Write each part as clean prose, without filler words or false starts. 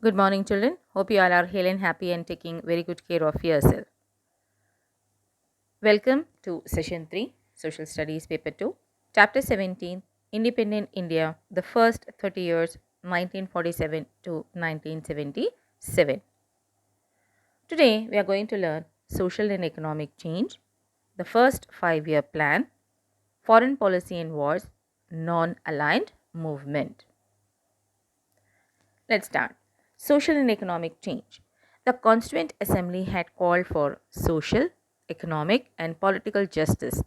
Good morning, children. Hope you all are hale and happy and taking very good care of yourself. Welcome to Session 3, Social Studies, Paper 2, Chapter 17, Independent India, the First 30 Years, 1947 to 1977. Today, we are going to learn Social and Economic Change, the First Five-Year Plan, Foreign Policy and Wars, Non-Aligned Movement. Let's start. Social and economic change. The Constituent Assembly had called for social, economic, and political justice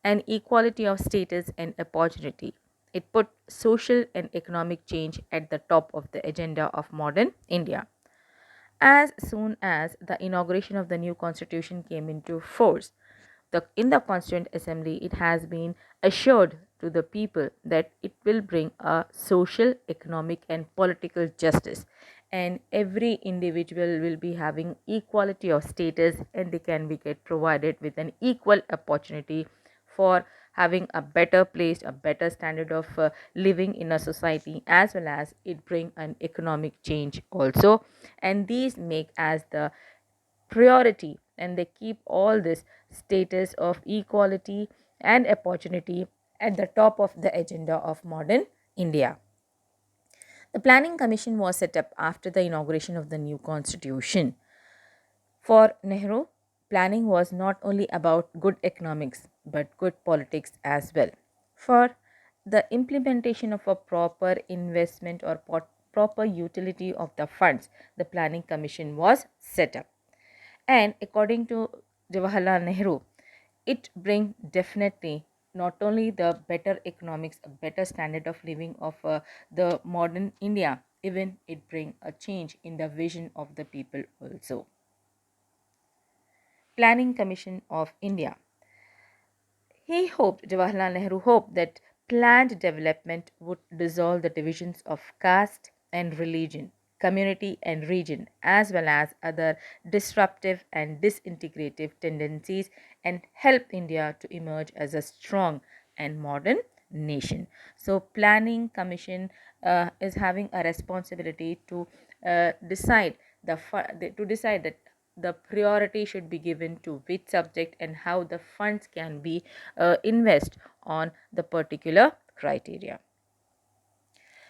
and equality of status and opportunity. It put social and economic change at the top of the agenda of modern India. As soon as the inauguration of the new constitution came into force, in the Constituent Assembly, it has been assured to the people that it will bring a social, economic, and political justice, and every individual will be having equality of status, and they can be get provided with an equal opportunity for having a better place, a better standard of living in a society, as well as it bring an economic change also, and these make as the priority, and they keep all this status of equality and opportunity at the top of the agenda of modern India. The Planning Commission was set up after the inauguration of the new constitution. For Nehru, planning was not only about good economics but good politics as well. For the implementation of a proper investment or proper utility of the funds, the Planning Commission was set up. And according to Jawaharlal Nehru, it bring definitely not only the better economics, a better standard of living of the modern India, even it bring a change in the vision of the people also. Planning Commission of India. Jawaharlal Nehru hoped that planned development would dissolve the divisions of caste and religion, community and region, as well as other disruptive and disintegrative tendencies, and help India to emerge as a strong and modern nation. So, Planning Commission is having a responsibility to decide to decide that the priority should be given to which subject and how the funds can be invest on the particular criteria.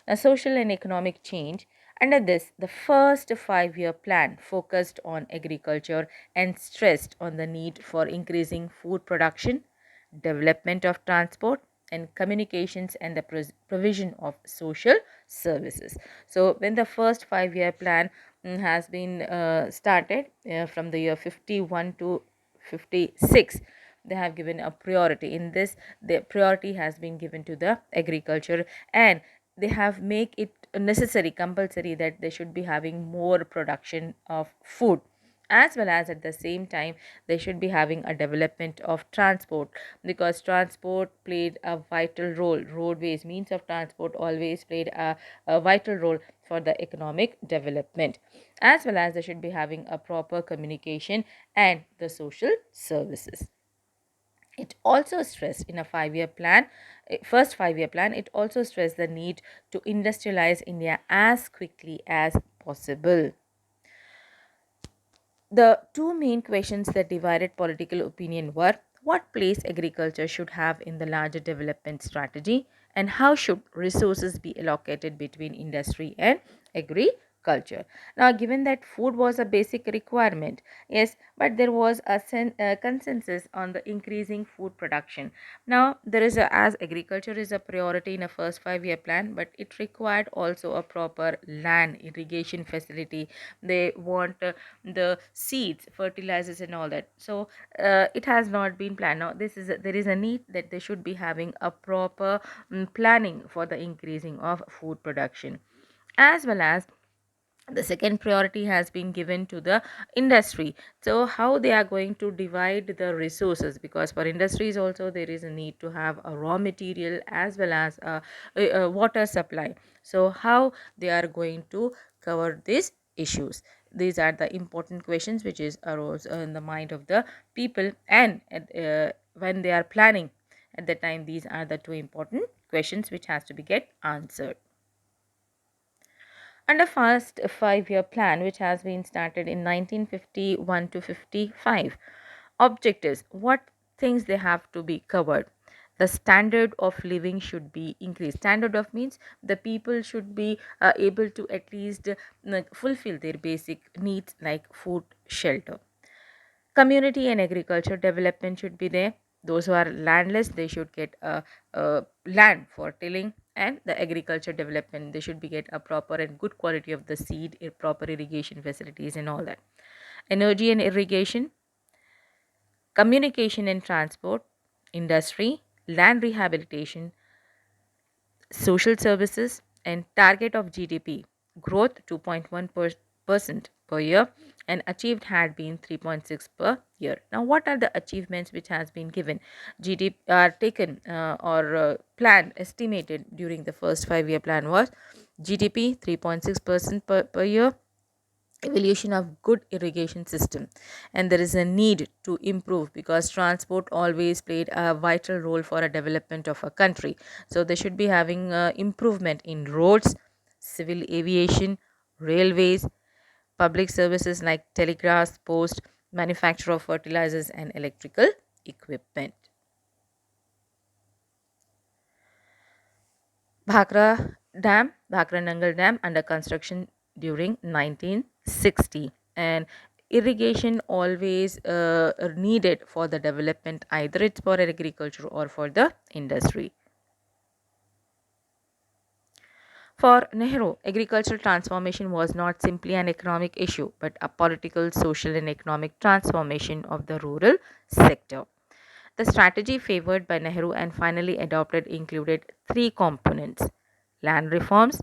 Now, social and economic change. Under this, the first five-year plan focused on agriculture and stressed on the need for increasing food production, development of transport, and communications, and the provision of social services. So, when the first five-year plan has been started from the year 51 to 56, they have given a priority. In this, the priority has been given to the agriculture, and they have make it necessary, compulsory, that they should be having more production of food, as well as at the same time they should be having a development of transport, because transport played a vital role. Roadways, means of transport, always played a vital role for the economic development, as well as they should be having a proper communication and the social services. It also stressed in a first 5-year plan, it also stressed the need to industrialize India as quickly as possible. The two main questions that divided political opinion were what place agriculture should have in the larger development strategy, and how should resources be allocated between industry and agriculture. Now, given that food was a basic requirement, yes, but there was a consensus on the increasing food production. Now, as agriculture is a priority in a first 5-year plan, but it required also a proper land irrigation facility. They want the seeds, fertilizers, and all that. So it has not been planned. Now, there is a need that they should be having a proper planning for the increasing of food production, as well as the second priority has been given to the industry. So how they are going to divide the resources, because for industries also there is a need to have a raw material as well as a water supply. So how they are going to cover these issues, these are the important questions which is arose in the mind of the people, and when they are planning at the time, these are the two important questions which has to be get answered. Under first 5-year plan, which has been started in 1951 to 55. Objectives: what things they have to be covered? The standard of living should be increased. Standard of means the people should be able to at least fulfill their basic needs like food, shelter. Community and agriculture development should be there. Those who are landless, they should get a land for tilling, and the agriculture development, they should be get a proper and good quality of the seed, proper irrigation facilities and all that. Energy and irrigation, communication and transport, industry, land rehabilitation, social services, and target of GDP growth 2.1% per year, and achieved had been 3.6 per year. Now, what are the achievements which has been given? GDP are taken or planned estimated during the first 5-year plan was GDP 3.6% per year, evolution of good irrigation system, and there is a need to improve because transport always played a vital role for a development of a country. So they should be having improvement in roads, civil aviation, railways, public services like telegraphs, post, manufacture of fertilizers and electrical equipment. Bhakra Nangal Dam under construction during 1960, and irrigation always needed for the development, either it's for agriculture or for the industry. For Nehru, agricultural transformation was not simply an economic issue but a political, social, and economic transformation of the rural sector. The strategy favored by Nehru and finally adopted included three components: land reforms,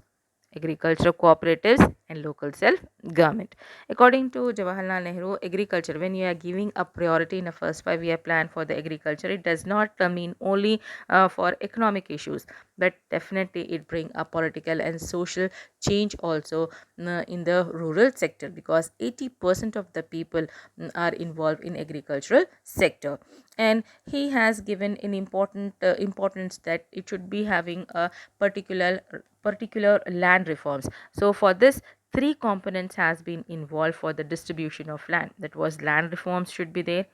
agriculture cooperatives, and local self government. According to Jawaharlal Nehru, agriculture, when you are giving a priority in a first 5-year plan for the agriculture, it does not mean only for economic issues, but definitely it bring a political and social change also in the rural sector, because 80% of the people are involved in agricultural sector. And he has given an important importance that it should be having a particular land reforms. So for this, three components has been involved for the distribution of land. That was land reforms should be there,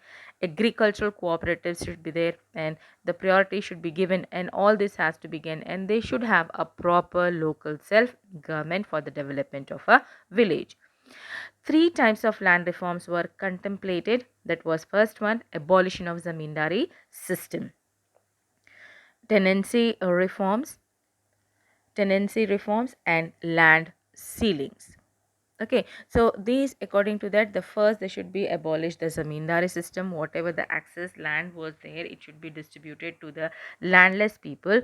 agricultural cooperatives should be there, and the priority should be given, and all this has to begin, and they should have a proper local self government for the development of a village. Three types of land reforms were contemplated. That was first one, abolition of zamindari system, tenancy reforms, and land ceilings. Okay, so these, according to that, the first, they should be abolished the zamindari system. Whatever the access land was there, it should be distributed to the landless people.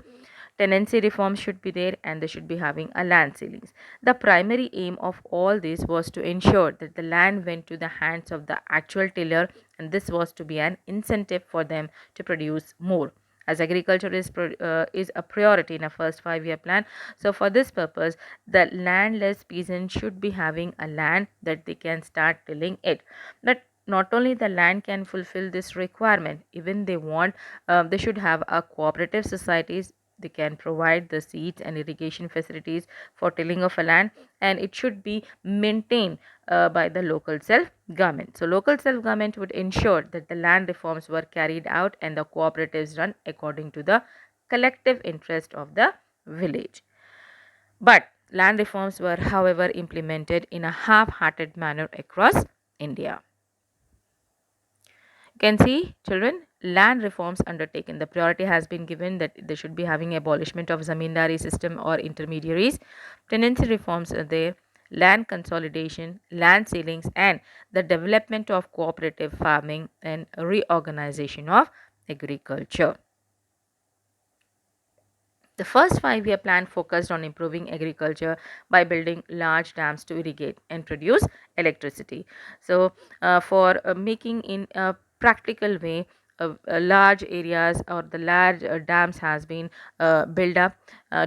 Tenancy reforms should be there, and they should be having a land ceilings. The primary aim of all this was to ensure that the land went to the hands of the actual tiller, and this was to be an incentive for them to produce more, as agriculture is a priority in a first 5-year plan. So for this purpose, the landless peasant should be having a land that they can start tilling it. But not only the land can fulfill this requirement, even they want, they should have a cooperative societies. They can provide the seeds and irrigation facilities for tilling of a land, and it should be maintained by the local self government. So local self government would ensure that the land reforms were carried out and the cooperatives run according to the collective interest of the village. But land reforms were, however, implemented in a half-hearted manner across India. You can see, children, land reforms undertaken. The priority has been given that they should be having abolishment of zamindari system or intermediaries. Tenancy reforms are there, land consolidation, land ceilings, and the development of cooperative farming and reorganization of agriculture. The first 5-year plan focused on improving agriculture by building large dams to irrigate and produce electricity. So, for making in a practical way, large areas or the large dams has been built up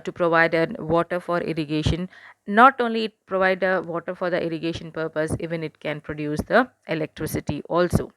to provide water for irrigation. Not only it provide water for the irrigation purpose, even it can produce the electricity also.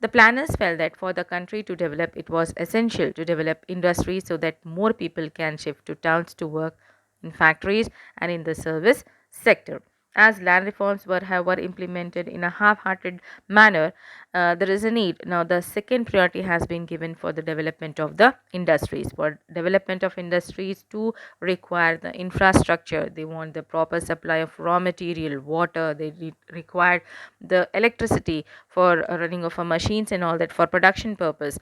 The planners felt that for the country to develop, it was essential to develop industry so that more people can shift to towns to work in factories and in the service sector. As land reforms were, however, implemented in a half hearted manner, there is a need. Now, the second priority has been given for the development of the industries. For development of industries to require the infrastructure, they want the proper supply of raw material, water, they require the electricity for running of machines and all that for production purpose.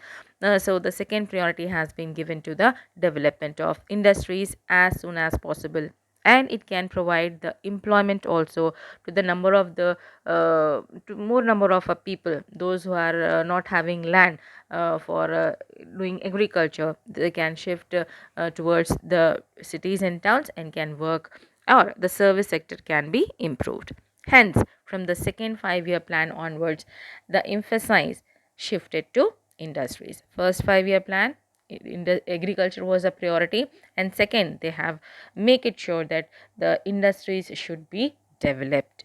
So, the second priority has been given to the development of industries as soon as possible, and it can provide the employment also to the number of the to more number of people, those who are not having land for doing agriculture. They can shift towards the cities and towns and can work, or the service sector can be improved. Hence, from the second 5 year plan onwards, the emphasis shifted to industries. First 5 year plan, in the agriculture was a priority, and second, they have make it sure that the industries should be developed.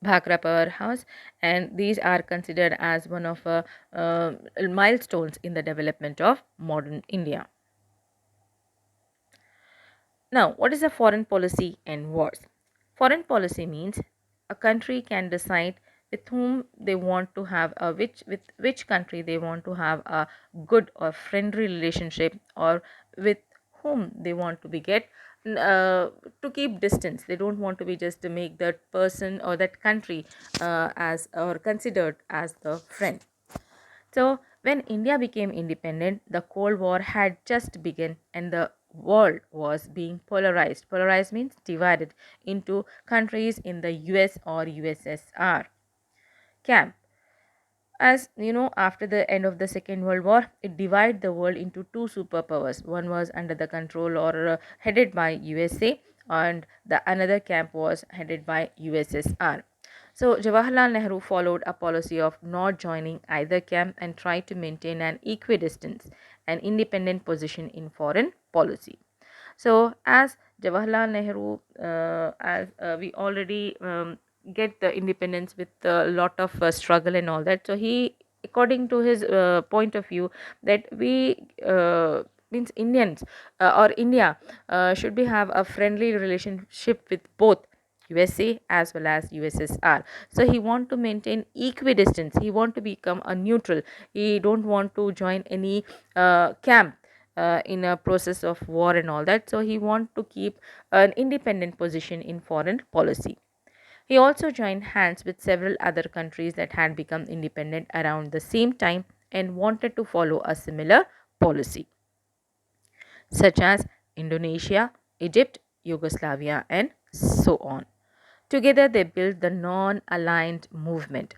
Bhakra powerhouse, and these are considered as one of milestones in the development of modern India. Now, what is a foreign policy and wars? Foreign policy means a country can decide with whom they want to have a with which country they want to have a good or friendly relationship, or with whom they want to be get to keep distance. They don't want to be just to make that person or that country as or considered as the friend. So, when India became independent, the Cold War had just begun and the world was being polarized. Polarized means divided into countries in the US or USSR camp. As you know, after the end of the Second World War, it divided the world into two superpowers. One was under the control or headed by USA, and the another camp was headed by USSR. So Jawaharlal Nehru followed a policy of not joining either camp and tried to maintain an equidistance, an independent position in foreign policy. So, as Jawaharlal Nehru, as we already get the independence with a lot of struggle and all that. So, he, according to his point of view, that we means Indians or India should be have a friendly relationship with both USA as well as USSR. So he want to maintain equidistance. He want to become a neutral. He don't want to join any camp in a process of war and all that. So he want to keep an independent position in foreign policy. He also joined hands with several other countries that had become independent around the same time and wanted to follow a similar policy, such as Indonesia, Egypt, Yugoslavia, and so on. Together, they built the non aligned movement.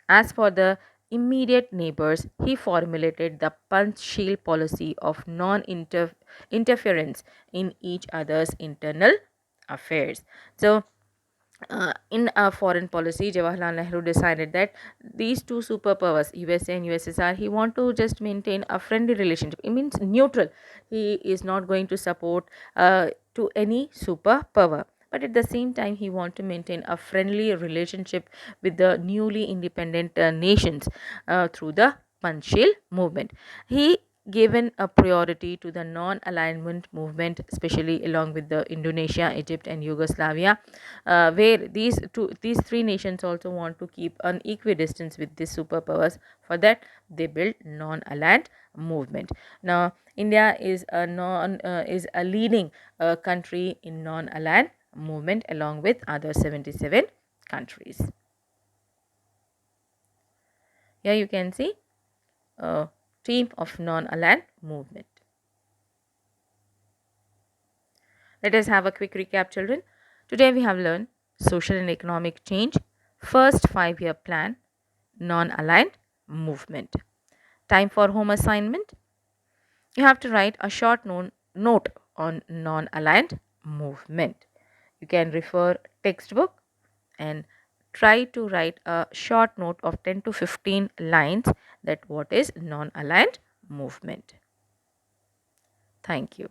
As for the immediate neighbors, he formulated the Panchsheel policy of non interference in each other's internal affairs. So, in a foreign policy, Jawaharlal Nehru decided that these two superpowers, USA and USSR, he want to just maintain a friendly relationship. It means neutral. He is not going to support to any superpower. But at the same time, he want to maintain a friendly relationship with the newly independent nations through the Panchsheel movement. He given a priority to the non-alignment movement, especially along with the Indonesia, Egypt, and Yugoslavia, where these three nations also want to keep an equidistance with these superpowers. For that, they built non-aligned movement. Now, India is a leading country in non-aligned movement along with other 77 countries. Here you can see a team of non-aligned movement. Let us have a quick recap, children. Today we have learned social and economic change, first 5 year plan, non-aligned movement. Time for home assignment. You have to write a short note on non-aligned movement. You can refer textbook and try to write a short note of 10 to 15 lines that what is non-aligned movement. Thank you.